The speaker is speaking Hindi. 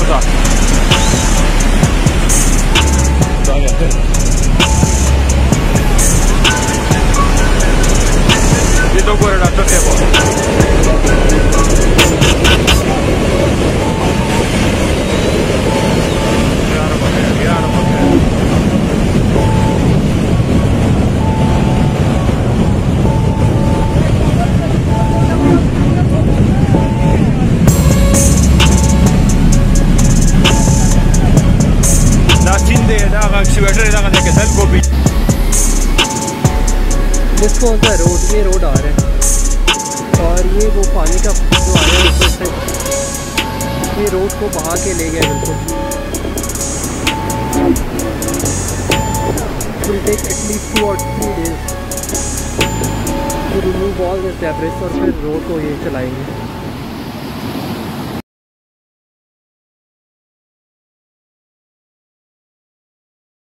सा ये तो पूरा डॉक्टर थे वो इसको होता है रोड, ये रोड आ रहा है और ये वो पानी का जो आ रहा है ऊपर से ये रोड को बहा के ले गया बिल्कुल। Will take at least 2 or 3 days to remove all this debris और फिर रोड को ये चलाएंगे।